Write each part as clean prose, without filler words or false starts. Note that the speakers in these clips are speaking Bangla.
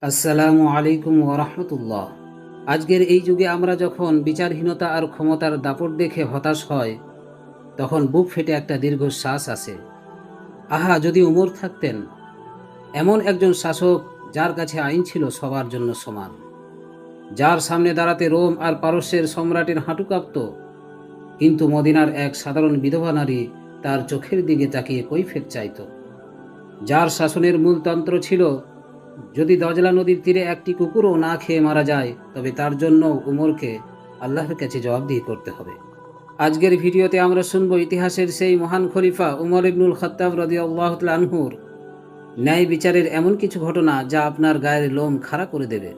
আসসালামু আলাইকুম ওরহমতুল্লাহ। আজকের এই যুগে আমরা যখন বিচারহীনতা আর ক্ষমতার দাপট দেখে হতাশ হয়, তখন বুক ফেটে একটা দীর্ঘশ্বাস আসে। আহা, যদি উমর থাকতেন, এমন একজন শাসক যার কাছে আইন ছিল সবার জন্য সমান, যার সামনে দাঁড়াতে রোম আর পারস্যের সম্রাটের হাঁটু কাঁপত, কিন্তু মদিনার এক সাধারণ বিধবা নারী তার চোখের দিকে তাকিয়ে কৈফিয়ত চাইত, যার শাসনের মূল তন্ত্র ছিল, যদি দজলা নদীর তীরে একটি কুকুরও না খেয়ে মারা যায়, তবে তার জন্য উমরকে আল্লাহর কাছে জবাবদিহি করতে হবে। আজকের ভিডিওতে আমরা শুনব ইতিহাসের সেই মহান খলিফা উমর ইবনুল খাত্তাব রাদিয়াল্লাহু তাআলা আনহুর ন্যায় বিচারের এমন কিছু ঘটনা যা আপনার গায়ের লোম খাড়া করে দেবে।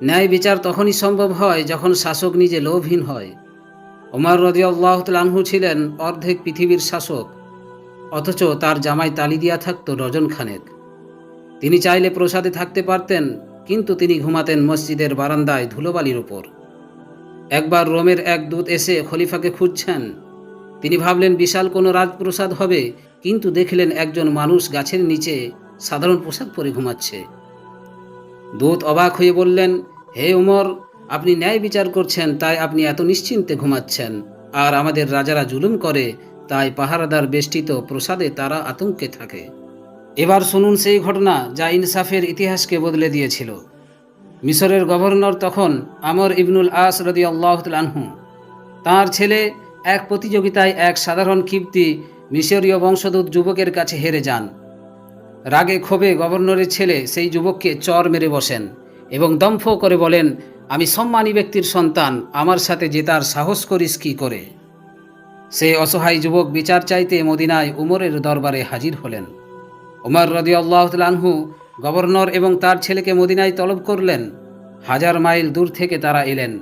ন্যায় বিচার তখনই সম্ভব হয় যখন শাসক নিজে লোভহীন হয়। উমর রাদিয়াল্লাহু তাআলা আনহু ছিলেন অর্ধেক পৃথিবীর শাসক, অথচ তার জামায় তালি দিয়া থাকত ডজন খানেক। তিনি চাইলে প্রসাদে থাকতে পারতেন, কিন্তু তিনি ঘুমাতেন মসজিদের বারান্দায় ধুলোবালির উপর। একবার রোমের এক দূত এসে খলিফাকে খুঁজছেন। তিনি ভাবলেন বিশাল কোনো রাজপ্রসাদ হবে, কিন্তু দেখলেন একজন মানুষ গাছের নিচে সাধারণ পোশাক পরে ঘুমাচ্ছে। দূত অবাক হয়ে বললেন, হে উমর, আপনি ন্যায় বিচার করছেন তাই আপনি এত নিশ্চিন্তে ঘুমাচ্ছেন, আর আমাদের রাজারা জুলুম করে তাই পাহারাদার বেষ্টিত প্রসাদে তারা আতঙ্কে থাকে। এবার শুনুন সেই ঘটনা যা ইনসাফের ইতিহাসকে বদলে দিয়েছিল। মিশরের গভর্নর তখন আমর ইবনুল আস রাদিয়াল্লাহু তাআলা আনহু। তাঁর ছেলে এক প্রতিযোগিতায় এক সাধারণ কিবতী মিশরীয় বংশোদ্ভূত যুবকের কাছে হেরে যান। রাগে ক্ষোভে গভর্নরের ছেলে সেই যুবককে চর মেরে বসেন এবং দম্ভ করে বলেন, আমি সম্মানী ব্যক্তির সন্তান, আমার সাথে জেতার সাহস করিস কি করে? সেই অসহায় যুবক বিচার চাইতে মদিনায় উমরের দরবারে হাজির হলেন। উমর রাদিয়াল্লাহু তাআলা আনহু গভর্নর এবং তার ছেলেকে মদিনায় তলব করলেন। 1000 মাইল দূর থেকে তারা এলেন।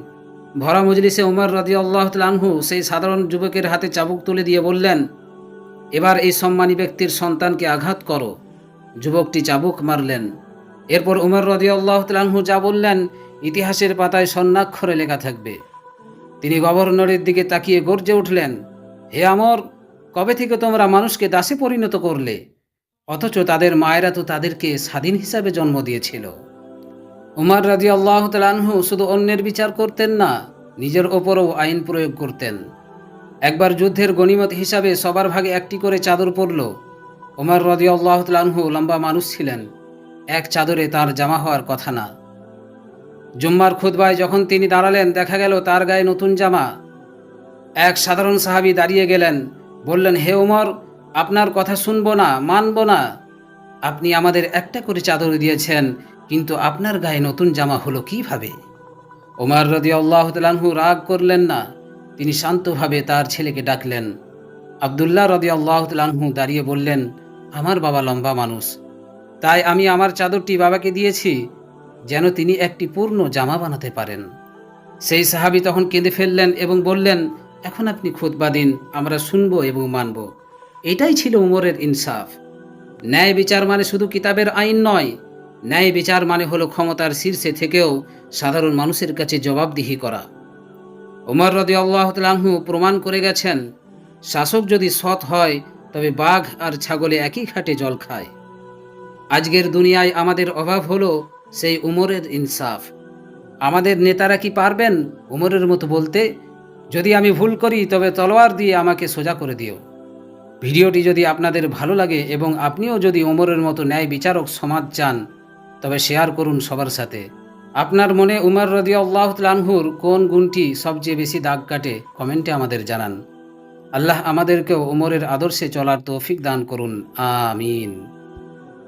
ভরা মজলিসে উমর রাদিয়াল্লাহু তাআলা আনহু সেই সাধারণ যুবকের হাতে চাবুক তুলে দিয়ে বললেন, এবার এই সম্মানী ব্যক্তির সন্তানকে আঘাত করো। যুবকটি চাবুক মারলেন। এরপর উমর রাদিয়াল্লাহু তাআলা আনহু যা বললেন ইতিহাসের পাতায় স্বর্ণাক্ষরে লেখা থাকবে। তিনি গভর্নরের দিকে তাকিয়ে গর্জে উঠলেন, হে আমর, কবে থেকে তোমরা মানুষকে দাসে পরিণত করলে? অথচ তাদের মায়েরা তো তাদেরকে স্বাধীন হিসাবে জন্ম দিয়েছিল। উমর রাদিয়াল্লাহু তাআলা আনহু শুধু অন্যের বিচার করতেন না, নিজের ওপরও আইন প্রয়োগ করতেন। একবার যুদ্ধের গনিমত হিসাবে সবার ভাগে একটি করে চাদর পড়ল। উমর রাদিয়াল্লাহু তাআলা আনহু লম্বা মানুষ ছিলেন, এক চাদরে তার জামা হওয়ার কথা না। জুম্মার খুতবায় যখন তিনি দাঁড়ালেন, দেখা গেল তার গায়ে নতুন জামা। এক সাধারণ সাহাবী দাঁড়িয়ে গেলেন, বললেন, হে উমর, আপনার কথা শুনব না, মানব না। আপনি আমাদের একটা করে চাদর দিয়েছেন, কিন্তু আপনার গায়ে নতুন জামা হলো কিভাবে? ওমর রাদিয়াল্লাহু তাআলা আনহু রাগ করলেন না, তিনি শান্তভাবে তার ছেলেকে ডাকলেন। আব্দুল্লাহ রাদিয়াল্লাহু তাআলা আনহু দাঁড়িয়ে বললেন, আমার বাবা লম্বা মানুষ, তাই আমি আমার চাদরটি বাবাকে দিয়েছি, যেন তিনি একটি পূর্ণ জামা বানাতে পারেন। সেই সাহাবী তখন কেঁদে ফেললেন এবং বললেন, এখন আপনি খুতবা দিন, আমরা শুনব এবং মানব। এটাই ছিল উমরের ইনসাফ। ন্যায় বিচার মানে শুধু কিতাবের আইন নয়, ন্যায় বিচার মানে হলো ক্ষমতার শীর্ষে থেকেও সাধারণ মানুষের কাছে জবাবদিহি করা। উমর রাদিয়াল্লাহু তাআলা আনহু প্রমাণ করে গেছেন, শাসক যদি সৎ হয় তবে বাঘ আর ছাগলে একই ঘাটে জল খায়। আজকের দুনিয়ায় আমাদের অভাব হলো সেই উমরের ইনসাফ। আমাদের নেতারা কি পারবেন উমরের মতো বলতে, যদি আমি ভুল করি তবে তলোয়ার দিয়ে আমাকে সোজা করে দিও? ভিডিওটি যদি আপনাদের ভালো লাগে এবং আপনিও যদি ওমরের মতো ন্যায় বিচারক সমাজ চান, তবে শেয়ার করুন সবার সাথে। আপনার মনে উমর রাদিয়াল্লাহু তাআলা আনহুর কোন গুণটি সবচেয়ে বেশি দাগ কাটে কমেন্টে আমাদের জানান। আল্লাহ আমাদেরকেও ওমরের আদর্শে চলার তৌফিক দান করুন, আমিন।